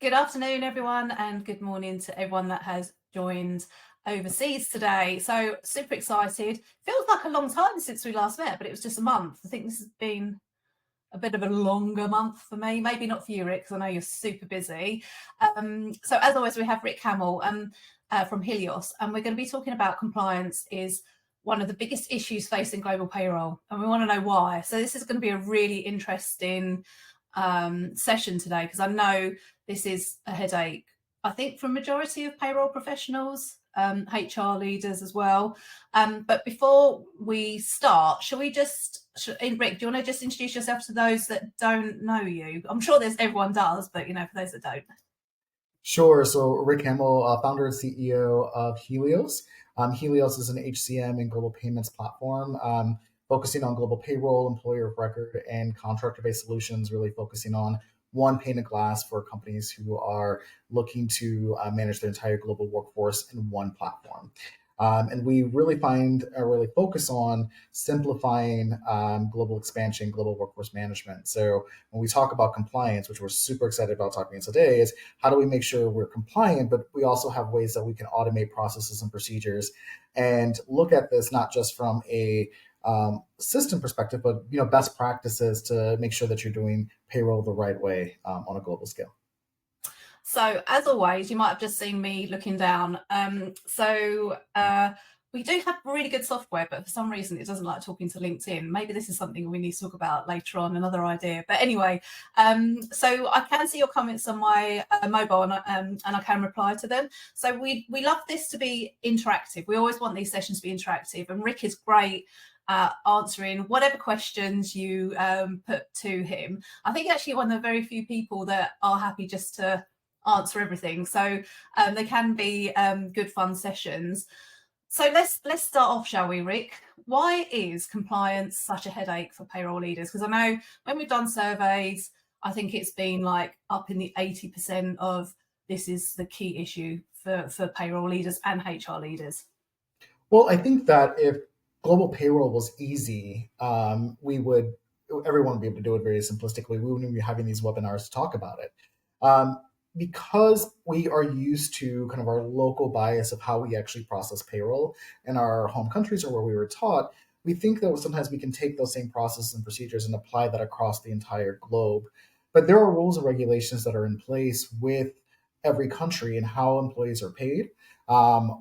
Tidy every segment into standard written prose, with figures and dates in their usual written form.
Good afternoon, everyone, and good morning to everyone that has joined overseas today. So, super excited. Feels like a long time since we last met, but it was just a month. I think this has been a bit of a longer month for me. Maybe not for you, Rick, because I know you're super busy. So, as always, we have Rick Hamill from Helios, and we're going to be talking about compliance is one of the biggest issues facing global payroll, and we want to know why. So, this is going to be a really interesting session today because I know this is a headache, I think, for a majority of payroll professionals, HR leaders as well. But before we start, Rick, do you want to just introduce yourself to those that don't know you? I'm sure everyone does, but for those that don't. Sure. So Rick Hamill, founder and CEO of Helios. Helios is an HCM and global payments platform focusing on global payroll, employer of record, and contractor-based solutions, really focusing on one pane of glass for companies who are looking to manage their entire global workforce in one platform. And we really focus on simplifying global expansion, global workforce management. So when we talk about compliance, which we're super excited about talking today, is how do we make sure we're compliant, but we also have ways that we can automate processes and procedures and look at this not just from a system perspective, but best practices to make sure that you're doing payroll the right way on a global scale. So, as always, you might have just seen me looking down. We do have really good software, but for some reason it doesn't like talking to LinkedIn. Maybe this is something we need to talk about later on, another idea. But anyway, so I can see your comments on my mobile and I can reply to them. So we love this to be interactive. We always want these sessions to be interactive. And Rick is great answering whatever questions you put to him. I think actually one of the very few people that are happy just to answer everything. So they can be good fun sessions. So let's start off, shall we, Rick? Why is compliance such a headache for payroll leaders? Because I know when we've done surveys, I think it's been like up in the 80% of this is the key issue for payroll leaders and HR leaders. Well, I think that if global payroll was easy, everyone would be able to do it very simplistically. We wouldn't be having these webinars to talk about it. Um, because we are used to kind of our local bias of how we actually process payroll in our home countries or where we were taught, we think that sometimes we can take those same processes and procedures and apply that across the entire globe. But there are rules and regulations that are in place with every country and how employees are paid,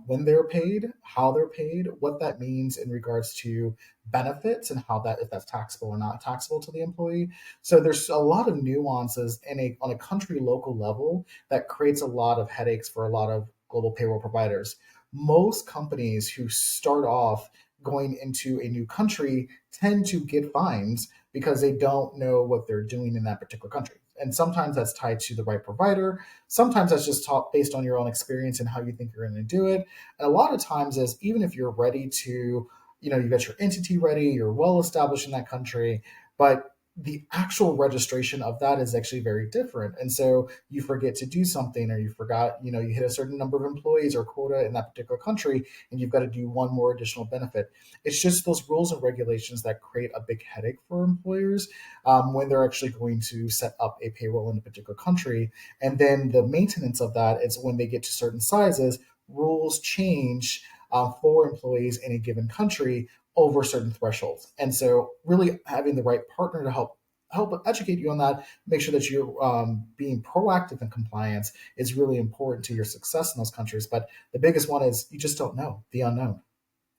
when they're paid, how they're paid, what that means in regards to benefits and how that if that's taxable or not taxable to the employee. So there's a lot of nuances on a country local level that creates a lot of headaches for a lot of global payroll providers. Most companies who start off going into a new country tend to get fines because they don't know what they're doing in that particular country. And sometimes that's tied to the right provider. Sometimes that's just taught based on your own experience and how you think you're going to do it. And a lot of times is even if you're ready to, you got your entity ready, you're well established in that country, but the actual registration of that is actually very different. And so you forget to do something or you forgot, you hit a certain number of employees or quota in that particular country and you've got to do one more additional benefit. It's just those rules and regulations that create a big headache for employers when they're actually going to set up a payroll in a particular country. And then the maintenance of that is when they get to certain sizes, rules change for employees in a given country over certain thresholds. And so really having the right partner to help educate you on that, make sure that you're being proactive in compliance is really important to your success in those countries. But the biggest one is you just don't know the unknown.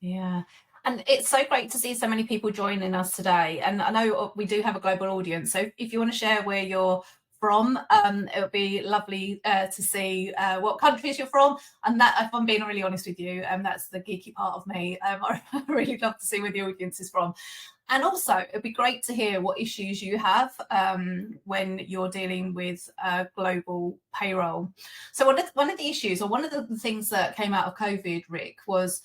Yeah. And it's so great to see so many people joining us today. And I know we do have a global audience. So if you want to share where you're from, it would be lovely to see what countries you're from. And that, if I'm being really honest with you, that's the geeky part of me. I really love to see where the audience is from. And also, it'd be great to hear what issues you have when you're dealing with global payroll. So one of the issues, or one of the things that came out of COVID, Rick, was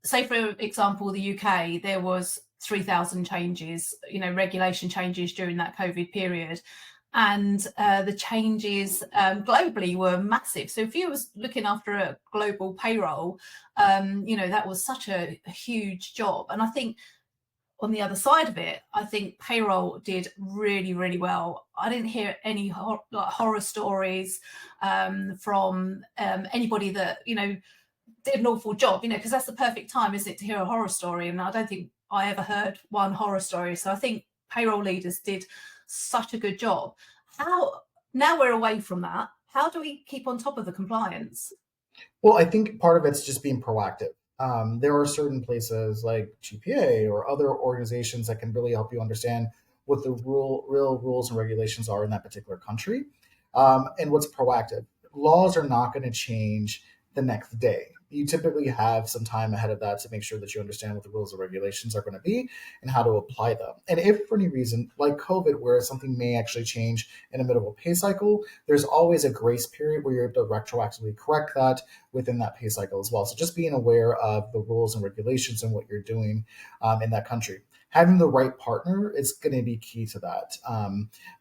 say for example, the UK, there was 3,000 changes, regulation changes during that COVID period. And the changes globally were massive. So if you was looking after a global payroll, that was such a huge job. And I think on the other side of it, I think Payroll did really, really well. I didn't hear any horror stories from anybody that, did an awful job, because that's the perfect time, isn't it, to hear a horror story? And I don't think I ever heard one horror story. So I think payroll leaders did such a good job. How, now we're away from that, how do we keep on top of the compliance? Well, I think part of it's just being proactive. There are certain places like GPA or other organizations that can really help you understand what the real rules and regulations are in that particular country, and what's proactive. Laws are not going to change the next day. You typically have some time ahead of that to make sure that you understand what the rules and regulations are going to be and how to apply them. And if for any reason, like COVID, where something may actually change in the middle of a pay cycle, there's always a grace period where you're able to retroactively correct that within that pay cycle as well. So just being aware of the rules and regulations and what you're doing in that country. Having the right partner is going to be key to that.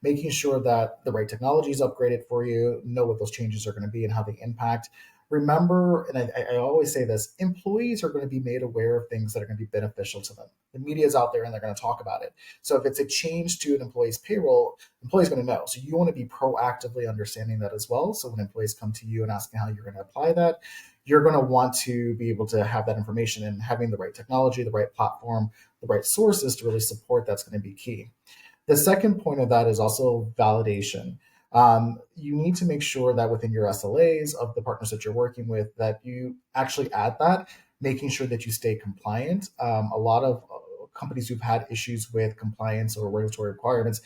Making sure that the right technology is upgraded for you, know what those changes are going to be and how they impact. Remember, and I always say this, employees are going to be made aware of things that are going to be beneficial to them. The media is out there and they're going to talk about it. So if it's a change to an employee's payroll, the employee's going to know. So you want to be proactively understanding that as well. So when employees come to you and asking how you're going to apply that, you're going to want to be able to have that information, and having the right technology, the right platform, the right sources to really support that's going to be key. The second point of that is also validation. You need to make sure that within your SLAs of the partners that you're working with, that you actually add that, making sure that you stay compliant. A lot of companies who've had issues with compliance or regulatory requirements,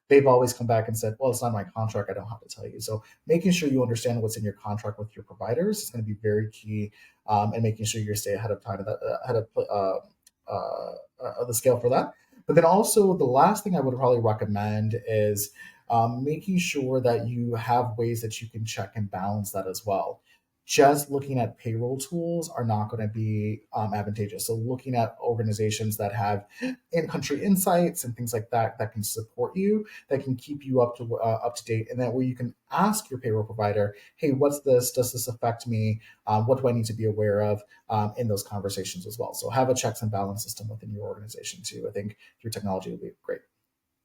they've always come back and said, well, it's not my contract, I don't have to tell you. So making sure you understand what's in your contract with your providers is going to be very key, and making sure you stay ahead of time, ahead of the scale for that. But then also the last thing I would probably recommend is making sure that you have ways that you can check and balance that as well. Just looking at payroll tools are not going to be advantageous. So looking at organizations that have in-country insights and things like that that can support you, that can keep you up to date, and that where you can ask your payroll provider, "Hey, what's this? Does this affect me? What do I need to be aware of?" In those conversations as well. So have a checks and balance system within your organization too. I think your technology will be great.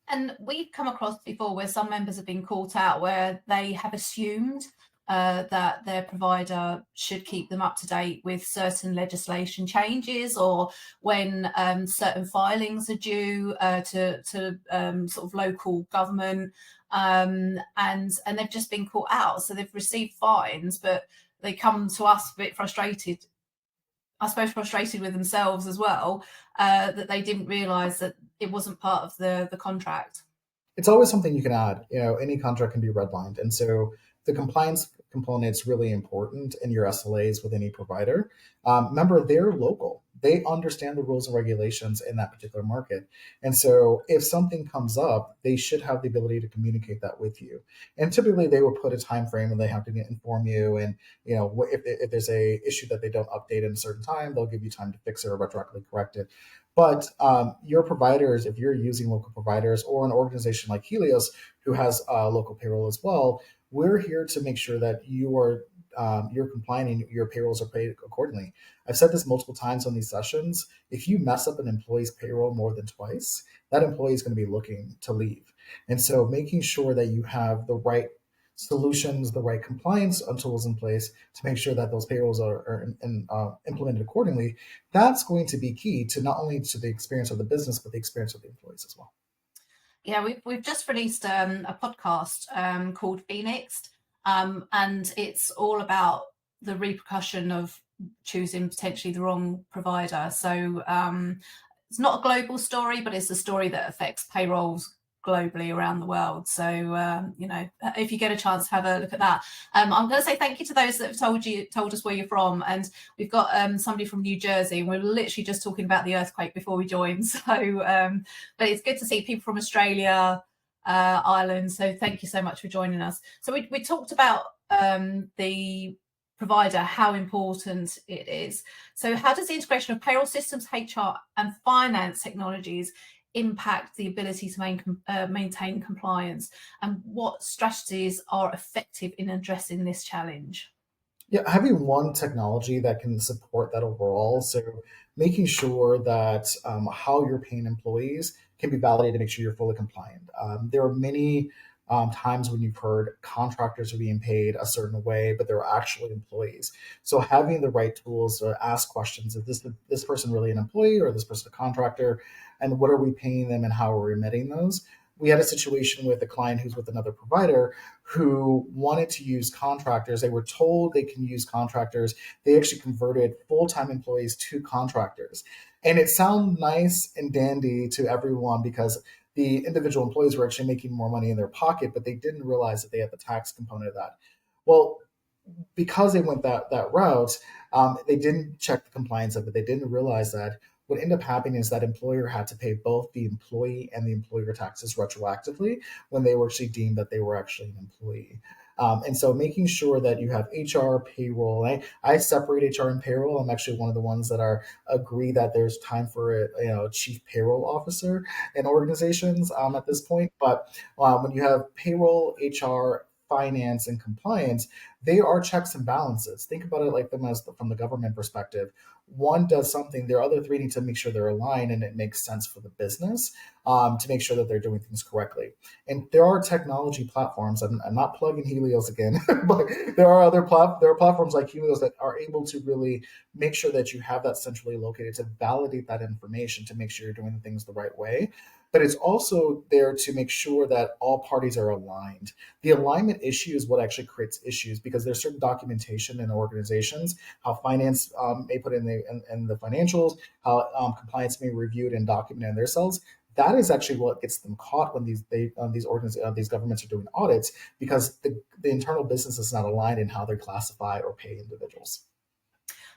And we've come across before where some members have been caught out where they have assumed that their provider should keep them up to date with certain legislation changes, or when certain filings are due to sort of local government, and they've just been caught out. So they've received fines, but they come to us a bit frustrated, I suppose frustrated with themselves as well, that they didn't realise that it wasn't part of the contract. It's always something you can add. Any contract can be redlined, and so the compliance component is really important in your SLAs with any provider. Remember, they're local; they understand the rules and regulations in that particular market, and so if something comes up, they should have the ability to communicate that with you. And typically, they will put a time frame and they have to inform you. And if there's a issue that they don't update in a certain time, they'll give you time to fix it or retroactively correct it. But your providers, if you're using local providers or an organization like Helios who has local payroll as well, we're here to make sure that you're compliant and your payrolls are paid accordingly. I've said this multiple times on these sessions. If you mess up an employee's payroll more than twice, that employee is going to be looking to leave. And so making sure that you have the right solutions, the right compliance tools in place to make sure that those payrolls are implemented accordingly, that's going to be key to not only to the experience of the business, but the experience of the employees as well. Yeah, we've just released a podcast called Phoenix, and it's all about the repercussion of choosing potentially the wrong provider. So it's not a global story, but it's a story that affects payrolls globally around the world. So if you get a chance, have a look at that. I'm going to say thank you to those that have told us where you're from, and we've got somebody from New Jersey, and we're literally just talking about the earthquake before we joined. So, but it's good to see people from Australia, Ireland. So thank you so much for joining us. So we talked about the provider, how important it is. So how does the integration of payroll systems, HR, and finance technologies impact the ability to maintain compliance, and what strategies are effective in addressing this challenge? Yeah, having one technology that can support that overall. So making sure that how you're paying employees can be validated to make sure you're fully compliant. There are many times when you've heard contractors are being paid a certain way, but they're actually employees. So having the right tools to ask questions: is this person really an employee or is this person a contractor? And what are we paying them and how are we remitting those? We had a situation with a client who's with another provider who wanted to use contractors. They were told they can use contractors. They actually converted full time employees to contractors. And it sounded nice and dandy to everyone because the individual employees were actually making more money in their pocket, but they didn't realize that they had the tax component of that. Well, because they went that route, they didn't check the compliance of it. They didn't realize that what ended up happening is that employer had to pay both the employee and the employer taxes retroactively when they were actually deemed that they were actually an employee. And so making sure that you have HR, payroll. I separate HR and payroll. I'm actually one of the ones that are agree that there's time for a chief payroll officer in organizations at this point. But when you have payroll, HR, finance, and compliance, they are checks and balances. Think about it like them as from the government perspective. One does something, the other three need to make sure they're aligned and it makes sense for the business to make sure that they're doing things correctly. And there are technology platforms. I'm not plugging Helios again, but there are platforms like Helios that are able to really make sure that you have that centrally located to validate that information to make sure you're doing things the right way. But it's also there to make sure that all parties are aligned. The alignment issue is what actually creates issues because there's certain documentation in organizations, how finance may put in the financials, how compliance may review it and document it in their cells. That is actually what gets them caught when these governments are doing audits because the internal business is not aligned in how they classify or pay individuals.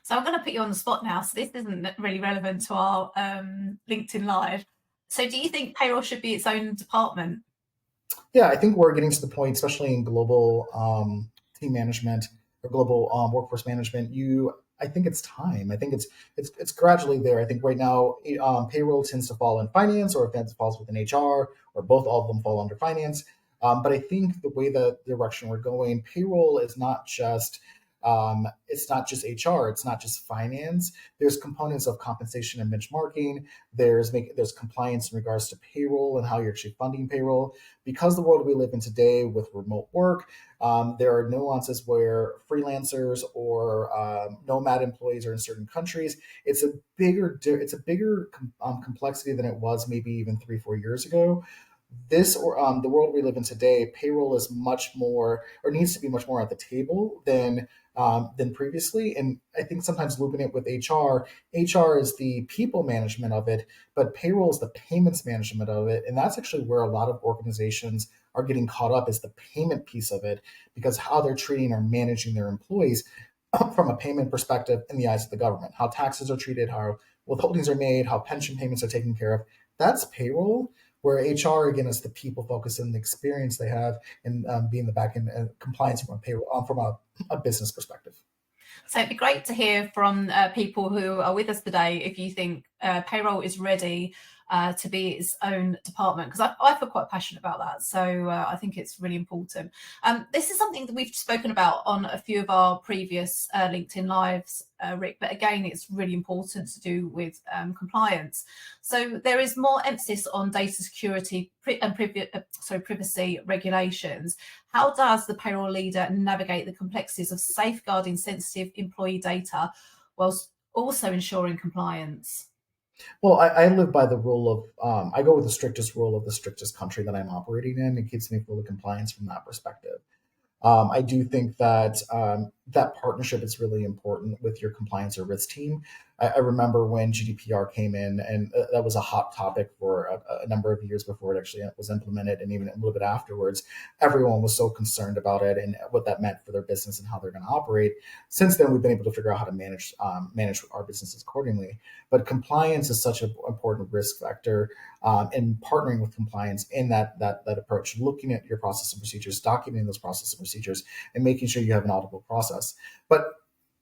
So I'm going to put you on the spot now. So this isn't really relevant to our LinkedIn Live. So do you think payroll should be its own department? Yeah, I think we're getting to the point, especially in global team management or global workforce management. I think it's time. I think it's gradually there. I think right now, payroll tends to fall in finance, or if that falls within HR, or both, all of them fall under finance. But I think the way the direction we're going, payroll is not just it's not just HR, it's not just finance. There's components of compensation and benchmarking. There's compliance in regards to payroll and how you're actually funding payroll. Because the world we live in today with remote work, there are nuances where freelancers or nomad employees are in certain countries. It's a bigger complexity than it was maybe even 3 4 years ago. This or the world we live in today, payroll is much more or needs to be much more at the table than previously. And I think sometimes looping it with HR, HR is the people management of it, but payroll is the payments management of it. And that's actually where a lot of organizations are getting caught up is the payment piece of it, because how they're treating or managing their employees from a payment perspective in the eyes of the government, how taxes are treated, how withholdings are made, how pension payments are taken care of. That's payroll. Where HR again is the people focus and the experience they have in being the back end compliance from a payroll from a business perspective. So it'd be great to hear from people who are with us today if you think payroll is ready to be its own department, because I feel quite passionate about that. So I think it's really important. This is something that we've spoken about on a few of our previous LinkedIn Lives, Rick, but again, it's really important to do with compliance. So there is more emphasis on data security and privacy regulations. How does the payroll leader navigate the complexities of safeguarding sensitive employee data whilst also ensuring compliance? Well, I live by the rule of I go with the strictest rule of the strictest country that I'm operating in. It keeps me fully compliance from that perspective. I do think that that partnership is really important with your compliance or risk team. I remember when GDPR came in, and that was a hot topic for a number of years before it actually was implemented, and even a little bit afterwards. Everyone was so concerned about it and what that meant for their business and how they're going to operate. Since then, we've been able to figure out how to manage our businesses accordingly. But compliance is such an important risk factor and partnering with compliance in that approach, looking at your process and procedures, documenting those process and procedures, and making sure you have an auditable process. But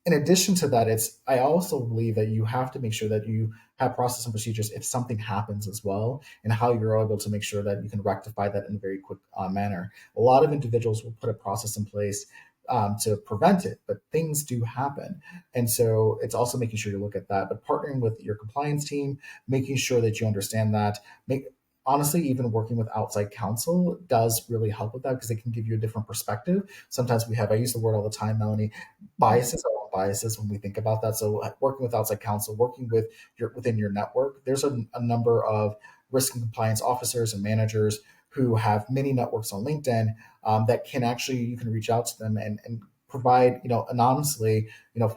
in addition to that, I also believe that you have to make sure that you have process and procedures if something happens as well, and how you're able to make sure that you can rectify that in a very quick manner. A lot of individuals will put a process in place to prevent it, but things do happen. And so it's also making sure you look at that, but partnering with your compliance team, making sure that you understand that. Make Honestly, even working with outside counsel does really help with that because they can give you a different perspective. Sometimes we have, I use the word all the time, Melanie, Mhm. biases are all biases when we think about that. So working with outside counsel, working with within your network, there's a number of risk and compliance officers and managers who have many networks on LinkedIn, that can actually, you can reach out to them and provide, anonymously,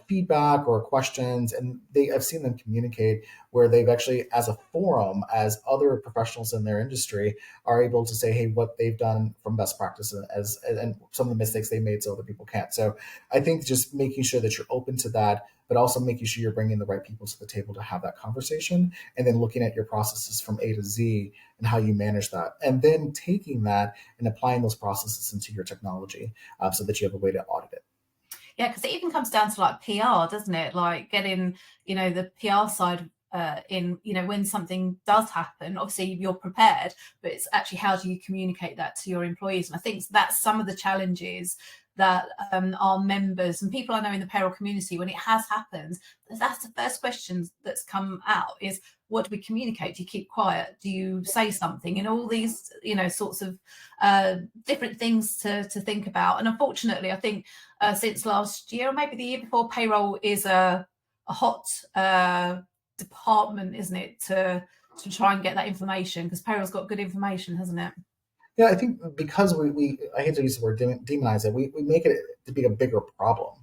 feedback or questions. And I've seen them communicate where they've actually, as a forum, as other professionals in their industry are able to say, hey, what they've done from best practice, and some of the mistakes they made so other people can't. So I think just making sure that you're open to that, but also making sure you're bringing the right people to the table to have that conversation, and then looking at your processes from A to Z and how you manage that, and then taking that and applying those processes into your technology, so that you have a way to audit it. Yeah, because it even comes down to like PR, doesn't it? Like getting, the PR side in, when something does happen, obviously you're prepared, but it's actually how do you communicate that to your employees? And I think that's some of the challenges that our members and people I know in the payroll community, when it has happened, that's the first question that's come out is, what do we communicate? Do you keep quiet? Do you say something? And all these, sorts of different things to think about. And unfortunately, I think since last year or maybe the year before, payroll is a hot department, isn't it, to try and get that information, because payroll's got good information, hasn't it? Yeah, I think because we I hate to use the word demonize it, we make it to be a bigger problem.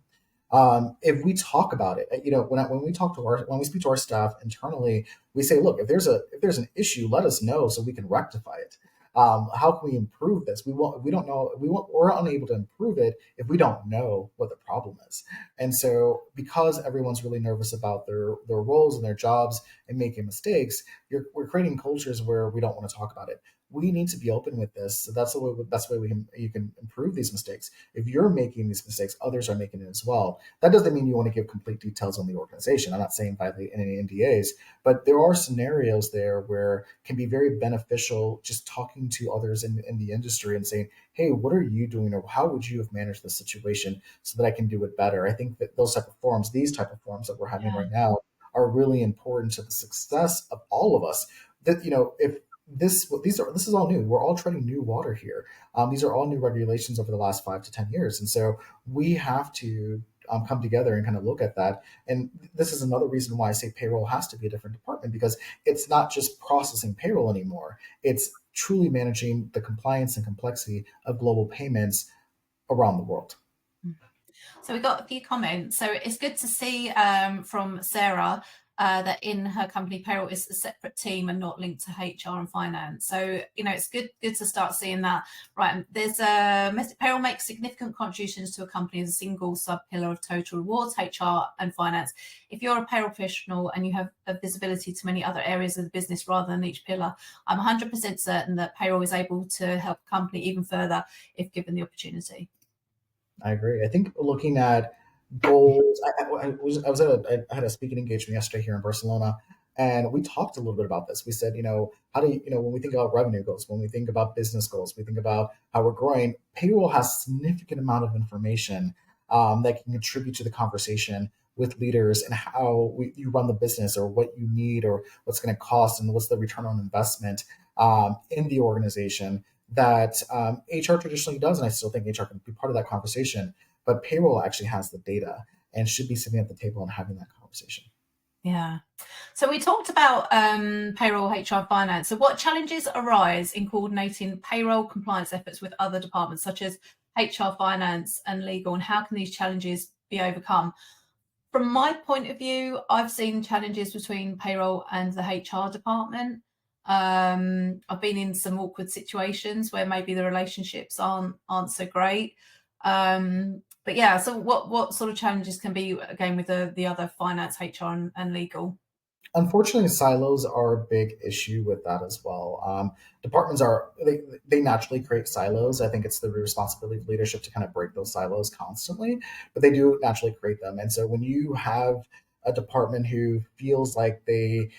If we talk about it, when we talk to when we speak to our staff internally, we say, look, if there's an issue, let us know so we can rectify it. How can we improve this? We don't know, we're unable to improve it if we don't know what the problem is. And so because everyone's really nervous about their roles and their jobs and making mistakes, we're creating cultures where we don't want to talk about it. We need to be open with this. So that's the way, best way you can improve these mistakes. If you're making these mistakes, others are making it as well. That doesn't mean you want to give complete details on the organization. I'm not saying violate any NDAs, but there are scenarios there where it can be very beneficial just talking to others in the industry and saying, hey, what are you doing, or how would you have managed this situation so that I can do it better? I think that these type of forums that we're having Yeah. right now, are really important to the success of all of us. That, if this is all new. We're all treading new water here. These are all new regulations over the last 5 to 10 years, and so we have to come together and kind of look at that. And this is another reason why I say payroll has to be a different department, because it's not just processing payroll anymore. It's truly managing the compliance and complexity of global payments around the world. So we got a few comments. So it's good to see from Sarah that in her company, payroll is a separate team and not linked to HR and finance. So it's good to start seeing that. Right, there's a payroll makes significant contributions to a company as a single sub pillar of total rewards, HR and finance. If you're a payroll professional and you have a visibility to many other areas of the business rather than each pillar, I'm 100% certain that payroll is able to help a company even further if given the opportunity. I agree. I think looking at goals, I was I had a speaking engagement yesterday here in Barcelona, and we talked a little bit about this. We said, how do when we think about revenue goals, when we think about business goals, we think about how we're growing. Payroll has significant amount of information, that can contribute to the conversation with leaders and how you run the business, or what you need, or what's going to cost, and what's the return on investment, in the organization, that HR traditionally does, and I still think HR can be part of that conversation. But payroll actually has the data and should be sitting at the table and having that conversation. Yeah. So we talked about payroll, HR, finance. So what challenges arise in coordinating payroll compliance efforts with other departments such as HR, finance, and legal, and how can these challenges be overcome? From my point of view, I've seen challenges between payroll and the HR department. I've been in some awkward situations where maybe the relationships aren't so great. But yeah, so what sort of challenges can be again with the other finance, HR, and legal? Unfortunately, silos are a big issue with that as well. Departments they naturally create silos. I think it's the responsibility of leadership to kind of break those silos constantly, but they do naturally create them. And so when you have a department who feels like they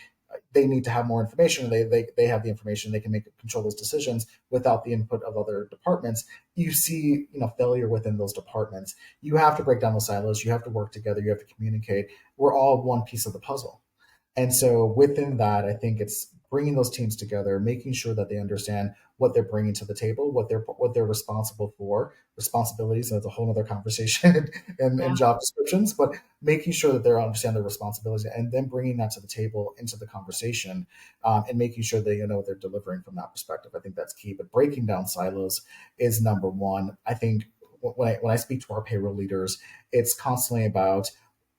they need to have more information. They have the information. They can control those decisions without the input of other departments. You see, failure within those departments. You have to break down those silos. You have to work together. You have to communicate. We're all one piece of the puzzle. And so within that, I think it's bringing those teams together, making sure that they understand what they're bringing to the table, what they're responsible for, responsibilities. And that's a whole other conversation and Yeah. job descriptions, but making sure that they understand their responsibilities and then bringing that to the table into the conversation, and making sure they know what they're delivering from that perspective. I think that's key. But breaking down silos is number one. I think when I speak to our payroll leaders, it's constantly about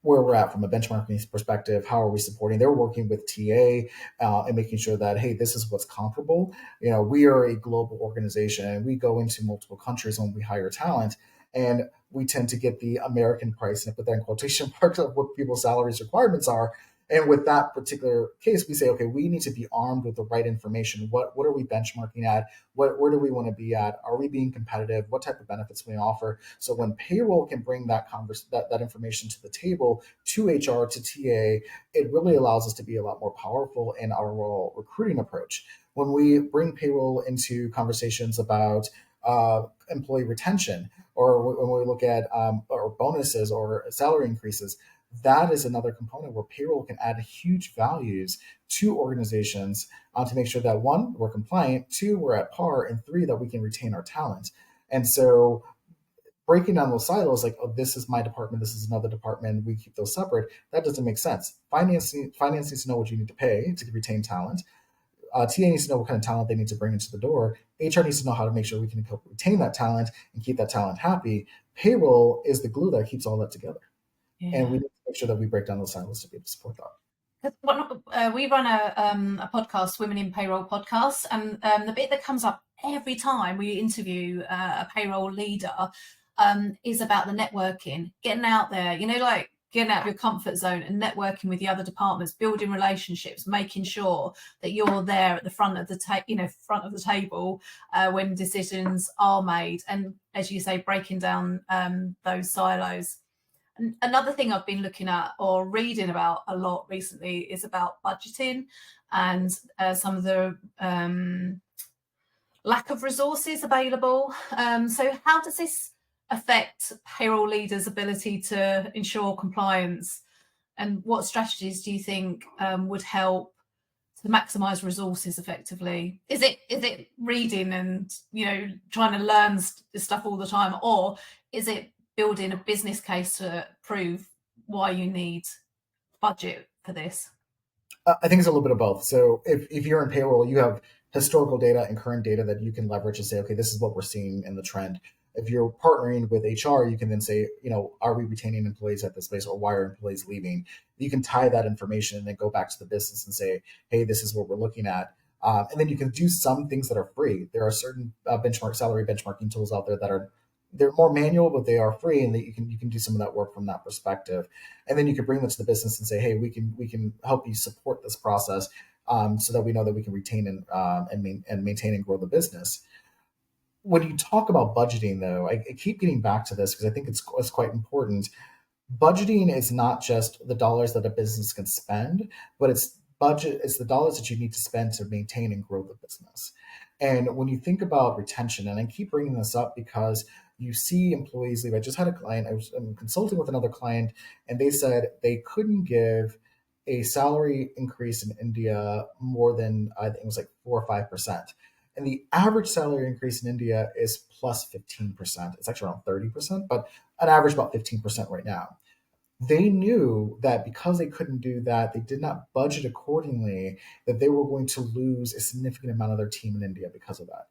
where we're at from a benchmarking perspective. How are we supporting? They're working with TA, and making sure that, hey, this is what's comparable. We are a global organization and we go into multiple countries when we hire talent, and we tend to get the American price and put that in quotation marks of what people's salaries requirements are. And with that particular case, we say, okay, we need to be armed with the right information. What are we benchmarking at? Where do we want to be at? Are we being competitive? What type of benefits can we offer? So when payroll can bring that information to the table, to HR, to TA, it really allows us to be a lot more powerful in our overall recruiting approach. When we bring payroll into conversations about employee retention, or when we look at or bonuses or salary increases, that is another component where payroll can add huge values to organizations, to make sure that one, we're compliant, two, we're at par, and three, that we can retain our talent. And so breaking down those silos, like, oh, this is my department, this is another department, we keep those separate, that doesn't make sense. Finance needs to know what you need to pay to retain talent. TA needs to know what kind of talent they need to bring into the door. HR needs to know how to make sure we can help retain that talent and keep that talent happy. Payroll is the glue that keeps all that together. And we Yeah. need to make sure that we break down those silos to be able to support that. We run a podcast, Women in Payroll podcast, and the bit that comes up every time we interview a payroll leader is about the networking, getting out there, like getting out of your comfort zone and networking with the other departments, building relationships, making sure that you're there at the front of the front of the table when decisions are made, and as you say, breaking down those silos. Another thing I've been looking at or reading about a lot recently is about budgeting and some of the lack of resources available. So, how does this affect payroll leaders' ability to ensure compliance? And what strategies do you think would help to maximize resources effectively? Is it reading and trying to learn stuff all the time, or is it building a business case to prove why you need budget for this? I think it's a little bit of both. So if you're in payroll, you have historical data and current data that you can leverage and say, okay, this is what we're seeing in the trend. If you're partnering with HR, you can then say, are we retaining employees at this place, or why are employees leaving? You can tie that information and then go back to the business and say, hey, this is what we're looking at. And then you can do some things that are free. There are certain salary benchmarking tools out there that they're more manual, but they are free, and that you can do some of that work from that perspective. And then you can bring that to the business and say, hey, we can help you support this process, so that we know that we can retain and maintain and grow the business. When you talk about budgeting, though, I keep getting back to this because I think it's quite important. Budgeting is not just the dollars that a business can spend, but it's the dollars that you need to spend to maintain and grow the business. And when you think about retention, and I keep bringing this up because you see employees leave. I just had a client, I'm consulting with another client, and they said they couldn't give a salary increase in India more than, I think it was like 4 or 5%. And the average salary increase in India is plus 15%. It's actually around 30%, but an average about 15% right now. They knew that because they couldn't do that, they did not budget accordingly, that they were going to lose a significant amount of their team in India because of that.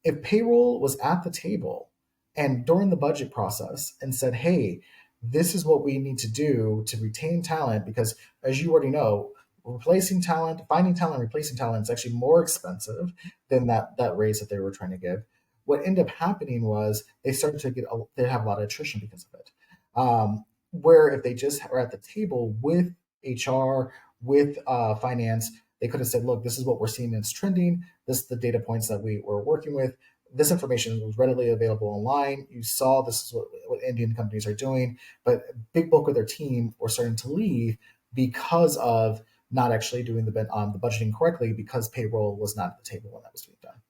If payroll was at the table and during the budget process and said, hey, this is what we need to do to retain talent, because as you already know, replacing talent, finding talent, replacing talent is actually more expensive than that raise that they were trying to give. What ended up happening was they started to they have a lot of attrition because of it. Where if they just were at the table with HR, with finance, they could have said, look, this is what we're seeing, it's trending. This is the data points that we were working with. This information was readily available online. You saw this is what Indian companies are doing, but a big bulk of their team were starting to leave because of not actually doing the budgeting correctly because payroll was not at the table when that was being done.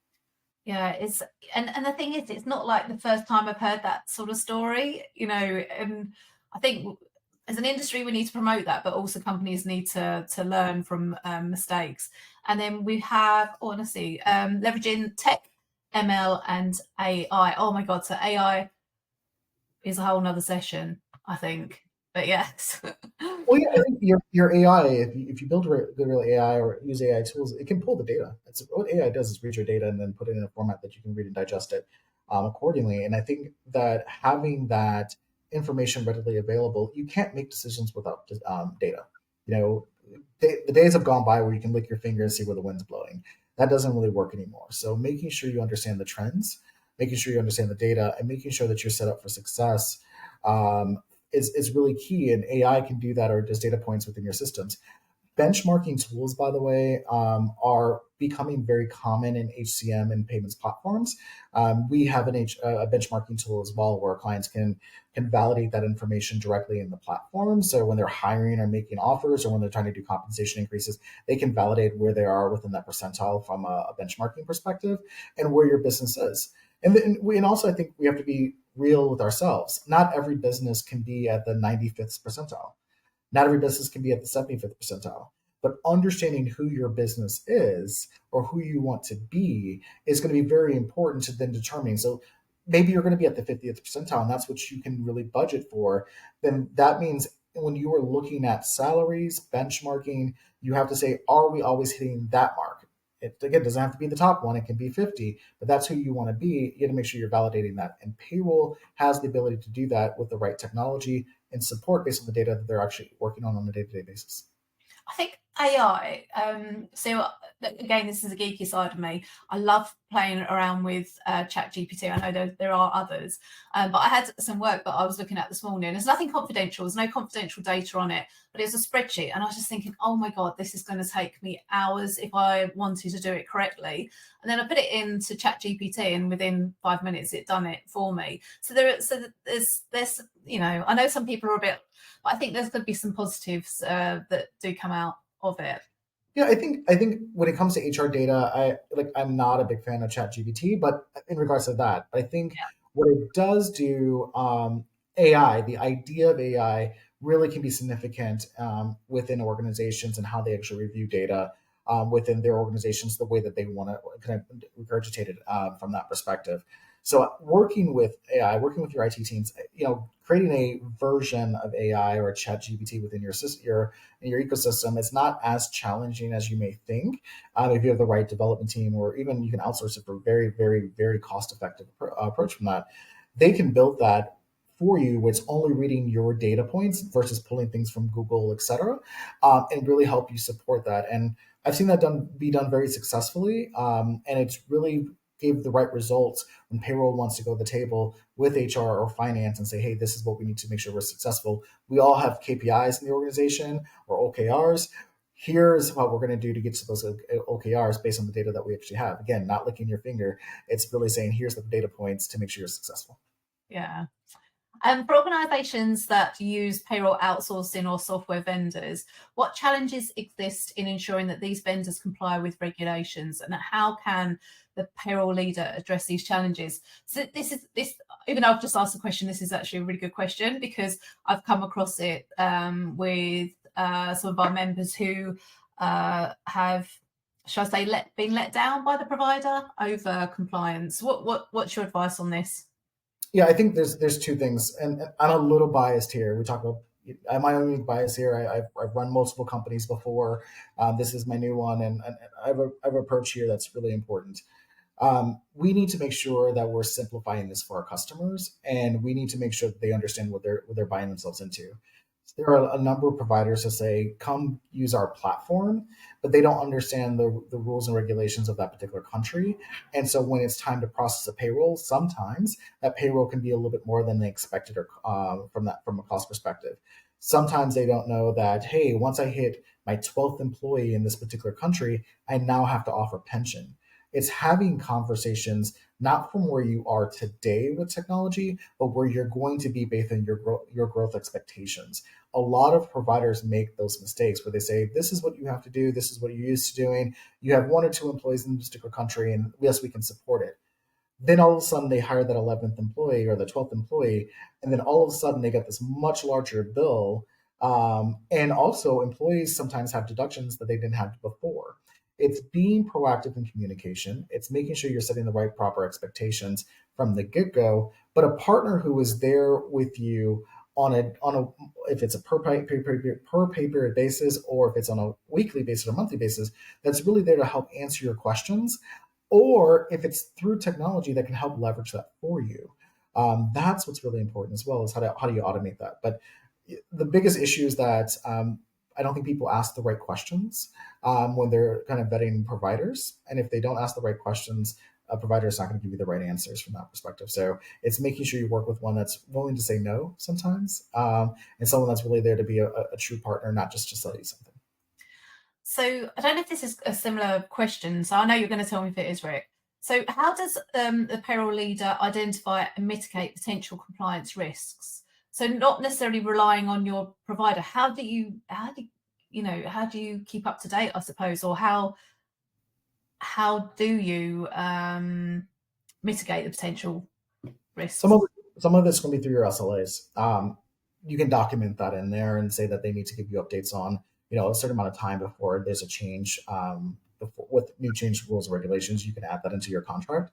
Yeah, it's and the thing is, it's not like the first time I've heard that sort of story, and I think as an industry we need to promote that, but also companies need to learn from mistakes. And then we have, honestly, leveraging tech, ML, and AI. Oh my God, so AI is a whole nother session, I think. But yes. Well, yeah, I think your AI, if you build good real AI or use AI tools, it can pull the data. It's what AI does is read your data and then put it in a format that you can read and digest it accordingly. And I think that having that information readily available, you can't make decisions without data. You know, the days have gone by where you can lick your finger and see where the wind's blowing. That doesn't really work anymore. So making sure you understand the trends, making sure you understand the data, and making sure that you're set up for success is really key. And AI can do that or just data points within your systems. Benchmarking tools, by the way, are becoming very common in HCM and payments platforms. We have a benchmarking tool as well where clients can validate that information directly in the platform. So when they're hiring or making offers or when they're trying to do compensation increases, they can validate where they are within that percentile from a benchmarking perspective and where your business is. And also, I think we have to be real with ourselves. Not every business can be at the 95th percentile. Not every business can be at the 75th percentile. But understanding who your business is or who you want to be is going to be very important to then determining. So maybe you're going to be at the 50th percentile and that's what you can really budget for. Then that means when you are looking at salaries, benchmarking, you have to say, are we always hitting that mark? It again doesn't have to be the top one, it can be 50, but that's who you want to be. You got to make sure you're validating that. And payroll has the ability to do that with the right technology and support based on the data that they're actually working on a day-to-day basis. I think AI. Again, this is a geeky side of me. I love playing around with Chat GPT. I know there are others, but I had some work that I was looking at this morning. There's nothing confidential. There's no confidential data on it, but it's a spreadsheet, and I was just thinking, oh my God, this is going to take me hours if I wanted to do it correctly. And then I put it into Chat GPT, and within 5 minutes, it done it for me. So there's I know some people are a bit. But I think there's going to be some positives that do come out of it. Yeah, I think when it comes to HR data, I'm not a big fan of ChatGPT, but in regards to that, I think Yeah. what it does do, AI, the idea of AI really can be significant within organizations and how they actually review data within their organizations, the way that they want to kind of regurgitate it from that perspective. So working with AI, working with your IT teams, creating a version of AI or a chat GPT within your system, your ecosystem is not as challenging as you may think if you have the right development team, or even you can outsource it for very, very, very cost effective approach from that. They can build that for you, where it's only reading your data points versus pulling things from Google, et cetera, and really help you support that. And I've seen that be done very successfully, and it's really gave the right results when payroll wants to go to the table with HR or finance and say, hey, this is what we need to make sure we're successful. We all have KPIs in the organization or OKRs. Here's what we're going to do to get to those OKRs based on the data that we actually have. Again, not licking your finger. It's really saying, here's the data points to make sure you're successful. Yeah. For organisations that use payroll outsourcing or software vendors, what challenges exist in ensuring that these vendors comply with regulations, and how can the payroll leader address these challenges? So this, even though I've just asked the question, this is actually a really good question, because I've come across it with some of our members who have, shall I say, been let down by the provider over compliance. What's your advice on this? Yeah, I think there's two things, and I'm a little biased here. We talk about I'm my own bias here. I've run multiple companies before. This is my new one, and I have an approach here that's really important. We need to make sure that we're simplifying this for our customers, and we need to make sure that they understand what they're buying themselves into. There are a number of providers that say, come use our platform, but they don't understand the rules and regulations of that particular country. And so when it's time to process a payroll, sometimes that payroll can be a little bit more than they expected, or from a cost perspective. Sometimes they don't know that, hey, once I hit my 12th employee in this particular country, I now have to offer pension. It's having conversations not from where you are today with technology, but where you're going to be based on your growth expectations. A lot of providers make those mistakes where they say, this is what you have to do, this is what you're used to doing. You have one or two employees in this particular country, and yes, we can support it. Then all of a sudden they hire that 11th employee or the 12th employee, and then all of a sudden they get this much larger bill. And also, employees sometimes have deductions that they didn't have before. It's being proactive in communication. It's making sure you're setting the right proper expectations from the get go. But a partner who is there with you on a if it's a per pay period basis, or if it's on a weekly basis or monthly basis, that's really there to help answer your questions, or if it's through technology that can help leverage that for you. That's what's really important as well, is how do you automate that. But the biggest issue is that I don't think people ask the right questions when they're kind of vetting providers, and if they don't ask the right questions, a provider is not going to give you the right answers from that perspective. So it's making sure you work with one that's willing to say no sometimes, and someone that's really there to be a true partner, not just to sell you something. So I don't know if this is a similar question. So I know you're going to tell me if it is, Rick. So how does the payroll leader identify and mitigate potential compliance risks? So not necessarily relying on your provider. How do you keep up to date, I suppose, or how do you mitigate the potential Some risks? of some of it's going to be through your SLAs. You can document that in there and say that they need to give you updates on, a certain amount of time before there's a change. With new change rules and regulations, you can add that into your contract.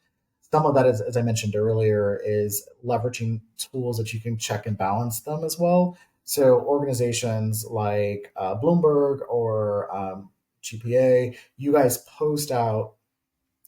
Some of that is, as I mentioned earlier, is leveraging tools that you can check and balance them as well. So organizations like Bloomberg or GPA, you guys post out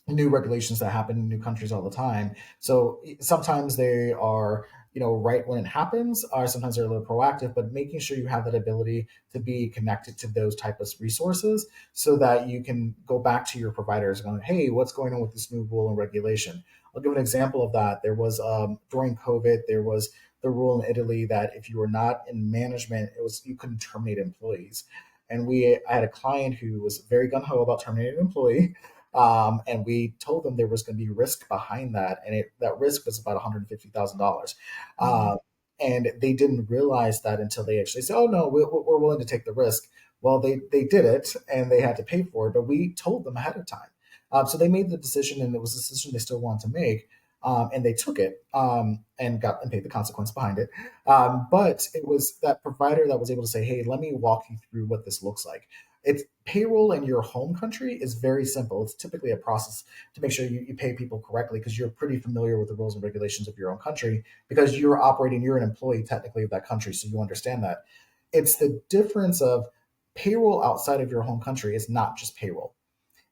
new regulations that happen in new countries all the time. So sometimes they are, right when it happens, or sometimes they're a little proactive, but making sure you have that ability to be connected to those type of resources so that you can go back to your providers going, hey, what's going on with this new rule and regulation? I'll give an example of that. There was during COVID, there was the rule in Italy that if you were not in management, you couldn't terminate employees. And I had a client who was very gun ho about terminating an employee, and we told them there was going to be risk behind that, and that risk was about $150,000. Mm. And they didn't realize that until they actually said, "Oh no, we're willing to take the risk." Well, they did it, and they had to pay for it, but we told them ahead of time. So they made the decision, and it was a decision they still wanted to make, and they took it, and paid the consequence behind it. But it was that provider that was able to say, "Hey, let me walk you through what this looks like." It's payroll in your home country is very simple. It's typically a process to make sure you pay people correctly, because you're pretty familiar with the rules and regulations of your own country, because you're an employee technically of that country, so you understand that. It's the difference of payroll outside of your home country is not just payroll.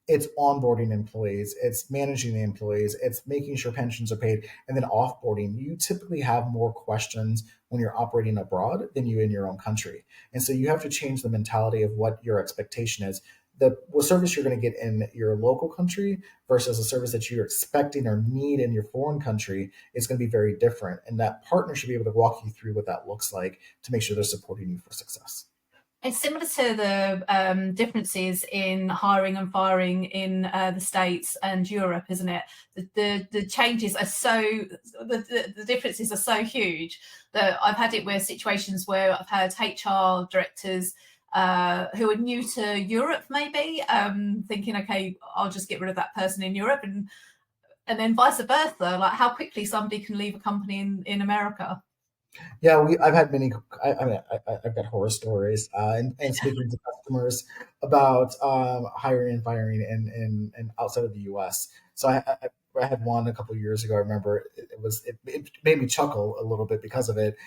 It's onboarding employees, it's managing the employees, it's making sure pensions are paid, and then offboarding. You typically have more questions when you're operating abroad than you in your own country. And so you have to change the mentality of what your expectation is. The what service you're going to get in your local country versus a service that you're expecting or need in your foreign country is going to be very different. And that partner should be able to walk you through what that looks like to make sure they're supporting you for success. It's similar to the differences in hiring and firing in the States and Europe, isn't it? The changes are the differences are so huge that I've had it where situations where I've had HR directors who are new to Europe, maybe thinking, okay, I'll just get rid of that person in Europe, and then vice versa, like how quickly somebody can leave a company in America. Yeah, I've had many. I mean, I've got horror stories, and speaking to customers about hiring and firing and outside of the U.S. So I had one a couple of years ago. I remember it made me chuckle a little bit because of it.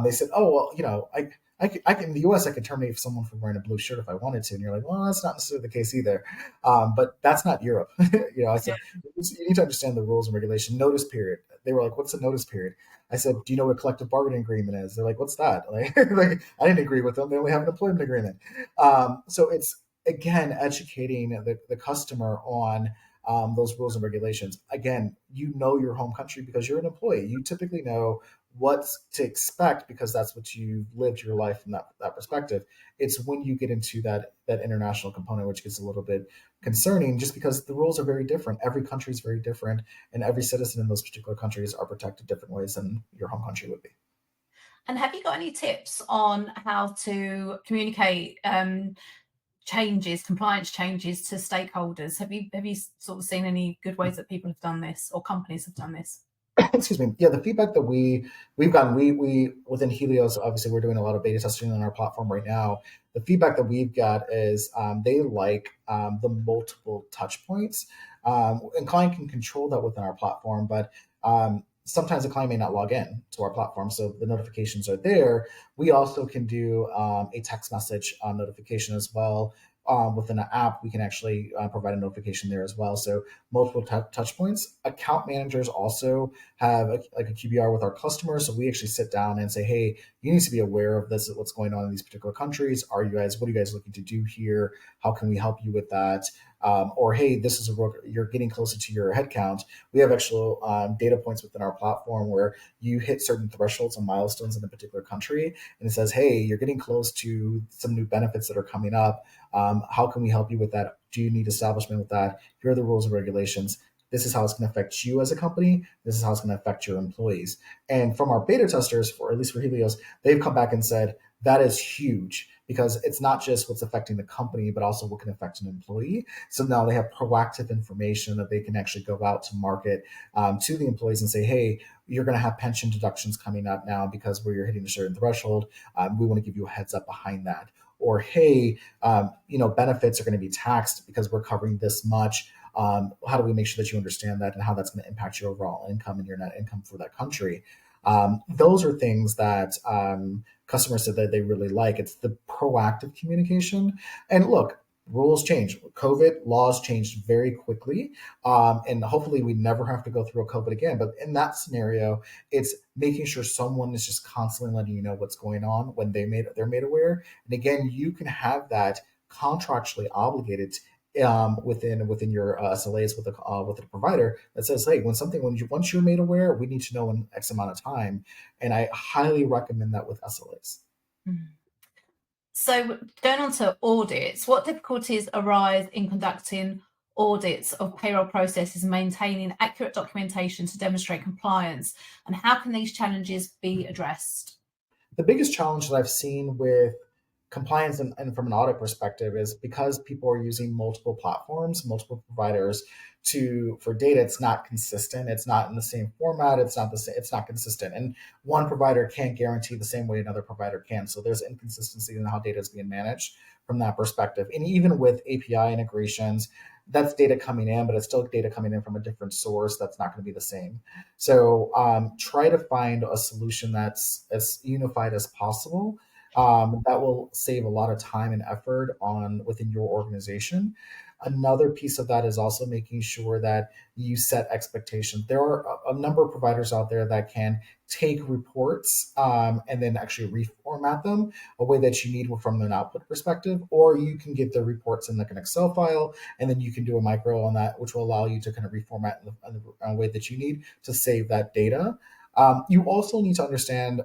They said, "Oh well, I can in the U.S. I can terminate someone for wearing a blue shirt if I wanted to," and you're like, "Well, that's not necessarily the case either." But that's not Europe. I Yeah. said you need to understand the rules and regulation. Notice period. They were like, "What's the notice period?" I said, "Do you know what a collective bargaining agreement is?" They're like, "What's that?" Like I didn't agree with them. They only have an employment agreement. So it's again educating the customer on those rules and regulations. Again, you know your home country because you're an employee. You typically know what to expect because that's what you've lived your life from that perspective. It's when you get into that international component which gets a little bit concerning just because the rules are very different. Every country is very different, and every citizen in those particular countries are protected different ways than your home country would be. And have you got any tips on how to communicate changes, compliance changes to stakeholders? Have you sort of seen any good ways that people have done this or companies have done this? Excuse me. Yeah, the feedback that we've gotten, we within Helios, obviously we're doing a lot of beta testing on our platform right now. The feedback that we've got is they like the multiple touch points, and client can control that within our platform, but sometimes the client may not log in to our platform, so the notifications are there. We also can do a text message notification as well. Within an app, we can actually provide a notification there as well. So multiple touch points. Account managers also have like a QBR with our customers. So we actually sit down and say, hey, you need to be aware of this, what's going on in these particular countries. What are you guys looking to do here? How can we help you with that? Or, hey, this is you're getting closer to your headcount. We have actual data points within our platform where you hit certain thresholds and milestones in a particular country. And it says, hey, you're getting close to some new benefits that are coming up. How can we help you with that? Do you need establishment with that? Here are the rules and regulations. This is how it's going to affect you as a company. This is how it's going to affect your employees. And from our beta testers, for at least for Helios, they've come back and said that is huge because it's not just what's affecting the company, but also what can affect an employee. So now they have proactive information that they can actually go out to market to the employees and say, hey, you're going to have pension deductions coming up now because where you're hitting a certain threshold. We want to give you a heads up behind that. Or, hey, benefits are going to be taxed because we're covering this much. How do we make sure that you understand that and how that's going to impact your overall income and your net income for that country? Those are things that customers said that they really like. It's the proactive communication. And look, rules change. COVID laws changed very quickly. And hopefully we never have to go through a COVID again. But in that scenario, it's making sure someone is just constantly letting you know what's going on when they're made aware. And again, you can have that contractually obligated within your SLAs with the provider that says, hey, once you're made aware, we need to know in X amount of time, and I highly recommend that with SLAs. Mm. So going on to audits, what difficulties arise in conducting audits of payroll processes and maintaining accurate documentation to demonstrate compliance, and how can these challenges be addressed? The biggest challenge that I've seen with compliance and from an audit perspective is because people are using multiple platforms, multiple providers for data, it's not consistent. It's not in the same format. It's not the same. It's not consistent. And one provider can't guarantee the same way another provider can. So there's inconsistency in how data is being managed from that perspective. And even with API integrations, that's data coming in, but it's still data coming in from a different source. That's not going to be the same. So try to find a solution that's as unified as possible. That will save a lot of time and effort within your organization. Another piece of that is also making sure that you set expectations. There are a number of providers out there that can take reports and then actually reformat them a way that you need from an output perspective, or you can get the reports in like an Excel file, and then you can do a micro on that, which will allow you to kind of reformat in the way that you need to save that data. You also need to understand,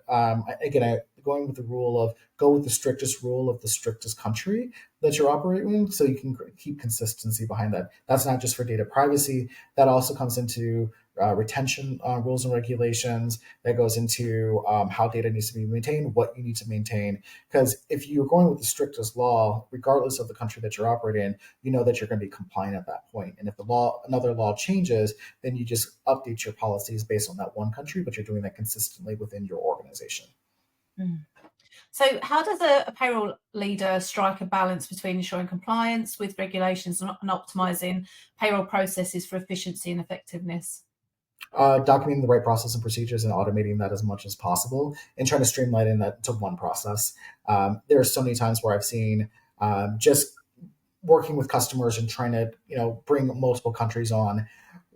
again, going with the rule of go with the strictest rule of the strictest country that you're operating in so you can keep consistency behind that. That's not just for data privacy. That also comes into retention rules and regulations. That goes into how data needs to be maintained, what you need to maintain. Because if you're going with the strictest law, regardless of the country that you're operating in, you know that you're going to be compliant at that point. And if another law changes, then you just update your policies based on that one country, but you're doing that consistently within your organization. Mm. So how does a payroll leader strike a balance between ensuring compliance with regulations and optimizing payroll processes for efficiency and effectiveness? Documenting the right process and procedures and automating that as much as possible and trying to streamline in that to one process. There are so many times where I've seen just working with customers and trying to bring multiple countries on.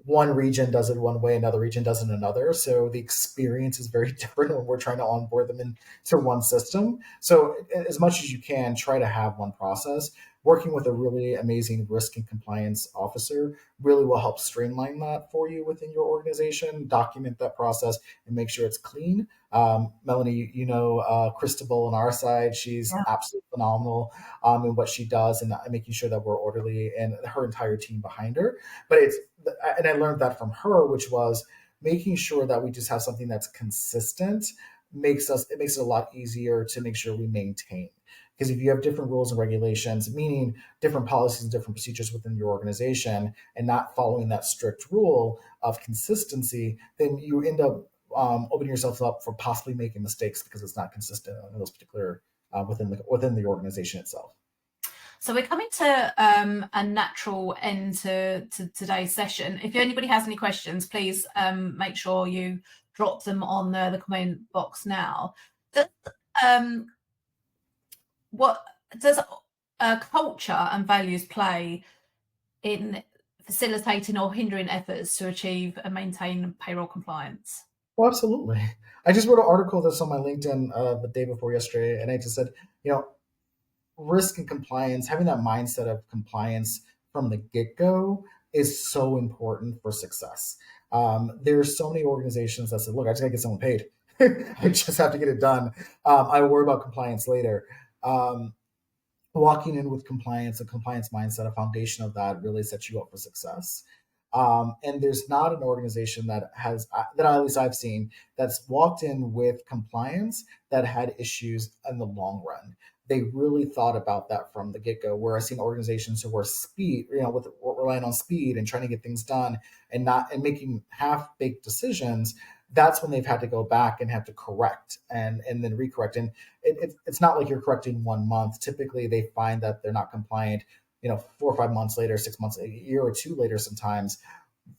one region does it one way, another region does it another. So the experience is very different when we're trying to onboard them into one system. So as much as you can, try to have one process. Working with a really amazing risk and compliance officer really will help streamline that for you within your organization, document that process, and make sure it's clean. Melanie, Christabel on our side, she's Yeah. absolutely phenomenal in what she does and making sure that we're orderly and her entire team behind her. But and I learned that from her, which was making sure that we just have something that's consistent it makes it a lot easier to make sure we maintain. Because if you have different rules and regulations, meaning different policies and different procedures within your organization, and not following that strict rule of consistency, then you end up opening yourself up for possibly making mistakes because it's not consistent in those particular within the organization itself. So we're coming to a natural end to today's session. If anybody has any questions, please make sure you drop them on the comment box now. Um, what does culture and values play in facilitating or hindering efforts to achieve and maintain payroll compliance? Well, absolutely. I just wrote an article that's on my LinkedIn the day before yesterday, and I just said, you know, risk and compliance, having that mindset of compliance from the get go is so important for success. There's so many organizations that said, look, I just got to get someone paid. I just have to get it done. I will worry about compliance later. Um, Walking in with compliance, a compliance mindset, a foundation of that really sets you up for success. And there's not an organization that has that at least I've seen that's walked in with compliance that had issues in the long run. They really thought about that from the get-go. Where I've seen organizations who were speed, with relying on speed and trying to get things done and making half-baked decisions, that's when they've had to go back and have to correct and then recorrect. And it's not like you're correcting 1 month. Typically, they find that they're not compliant, 4 or 5 months later, 6 months, a year or two later sometimes.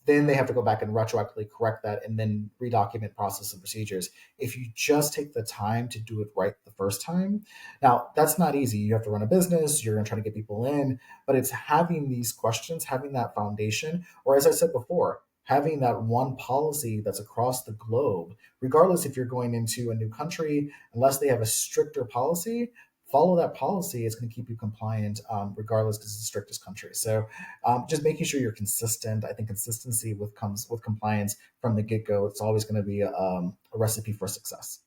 Then they have to go back and retroactively correct that and then redocument process and procedures. If you just take the time to do it right the first time, now that's not easy. You have to run a business, you're going to try to get people in, but it's having these questions, having that foundation, or as I said before, having that one policy that's across the globe, regardless if you're going into a new country, unless they have a stricter policy, follow that policy. It's going to keep you compliant regardless because it's the strictest country. So just making sure you're consistent. I think consistency comes with compliance from the get-go. It's always going to be a recipe for success.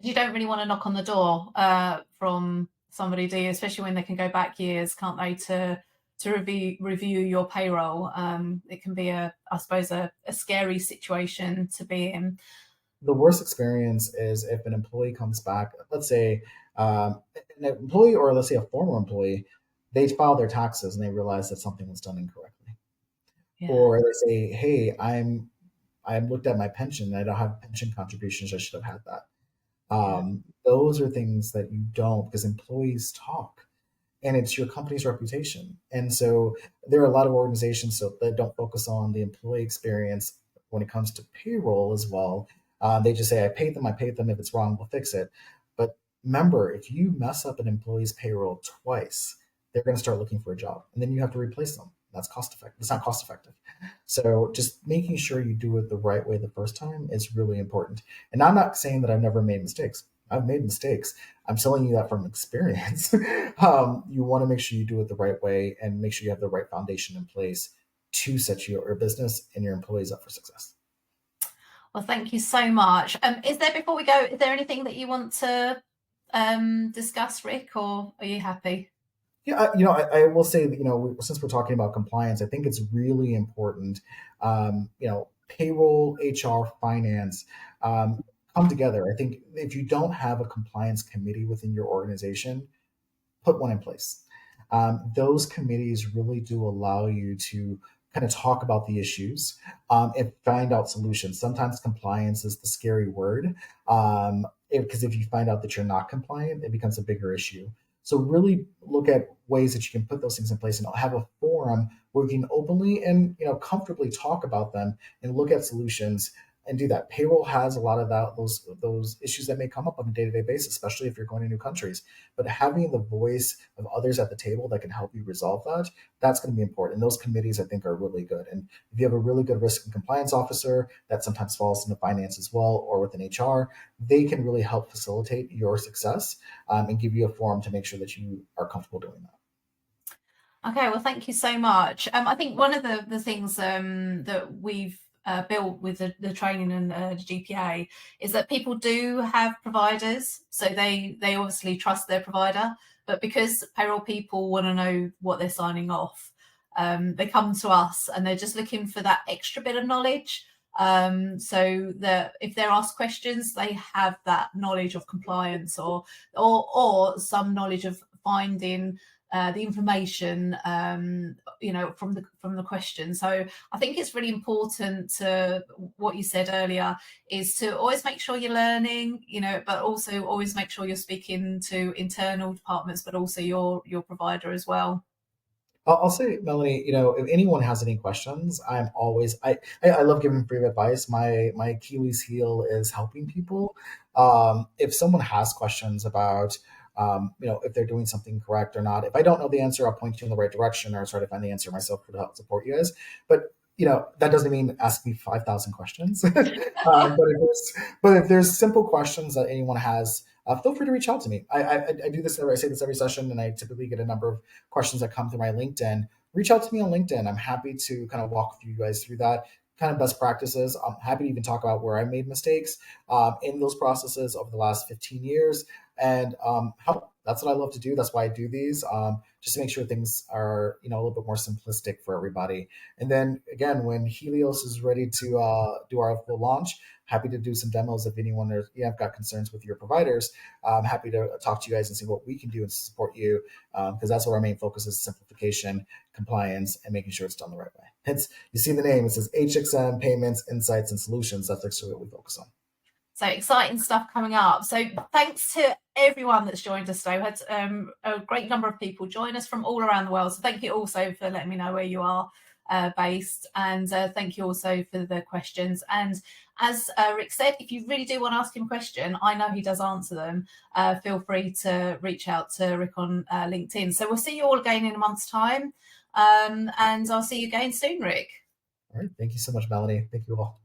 You don't really want to knock on the door from somebody, do you? Especially when they can go back years, can't they, to review your payroll. It can be I suppose a scary situation to be in. The worst experience is if an employee comes back, let's say an employee or let's say a former employee, they file their taxes and they realize that something was done incorrectly. Yeah. Or they say, hey, I looked at my pension and I don't have pension contributions. I should have had that. Yeah. Those are things that you don't because employees talk and it's your company's reputation. And so there are a lot of organizations that don't focus on the employee experience when it comes to payroll as well. They just say, I paid them, I paid them. If it's wrong, we'll fix it. But remember, if you mess up an employee's payroll twice, they're going to start looking for a job and then you have to replace them. That's cost effective. It's not cost effective. So just making sure you do it the right way the first time is really important. And I'm not saying that I've never made mistakes. I've made mistakes. I'm telling you that from experience. You want to make sure you do it the right way and make sure you have the right foundation in place to set your business and your employees up for success. Well, thank you so much. Before we go, is there anything that you want to discuss, Rick, or are you happy? Yeah, I will say that, since we're talking about compliance, I think it's really important, payroll, HR, finance, come together. I think if you don't have a compliance committee within your organization, put one in place. Those committees really do allow you to kind of talk about the issues and find out solutions. Sometimes compliance is the scary word because if you find out that you're not compliant, it becomes a bigger issue. So really look at ways that you can put those things in place and have a forum where you can openly and comfortably talk about them and look at solutions and do that. Payroll has a lot of those issues that may come up on a day-to-day basis, especially if you're going to new countries. But having the voice of others at the table that can help you resolve that, that's going to be important. And those committees, I think, are really good. And if you have a really good risk and compliance officer that sometimes falls into finance as well, or within HR, they can really help facilitate your success, and give you a forum to make sure that you are comfortable doing that. Okay, well, thank you so much. I think one of the things that we've built with the training and the GPA is that people do have providers, so they obviously trust their provider, but because payroll people want to know what they're signing off, they come to us and they're just looking for that extra bit of knowledge. So that if they're asked questions, they have that knowledge of compliance or some knowledge of finding the information, from the question. So I think it's really important to what you said earlier is to always make sure you're learning, but also always make sure you're speaking to internal departments, but also your provider as well. I'll say, Melanie, if anyone has any questions, I'm always I love giving free advice. My Achilles heel is helping people. If someone has questions about, if they're doing something correct or not, if I don't know the answer, I'll point you in the right direction or try to find the answer myself to help support you guys. But that doesn't mean ask me 5,000 questions. But if there's simple questions that anyone has, feel free to reach out to me. I do this. I say this every session, and I typically get a number of questions that come through my LinkedIn. Reach out to me on LinkedIn. I'm happy to kind of walk you guys through that kind of best practices. I'm happy to even talk about where I made mistakes in those processes over the last 15 years, and help. That's what I love to do. That's why I do these, just to make sure things are a little bit more simplistic for everybody. And then again, when Helios is ready to do our full launch, happy to do some demos if anyone have got concerns with your providers. I'm happy to talk to you guys and see what we can do and support you, because that's what our main focus is: simplification, compliance, and making sure it's done the right way. Hence, you see the name, it says HXM, Payments, Insights, and Solutions. That's actually what we focus on. So exciting stuff coming up. So thanks to everyone that's joined us today. We had a great number of people join us from all around the world. So thank you also for letting me know where you are based. And thank you also for the questions. And as Rick said, if you really do want to ask him a question, I know he does answer them. Feel free to reach out to Rick on LinkedIn. So we'll see you all again in a month's time. And I'll see you again soon, Rick. All right. Thank you so much, Melanie. Thank you all.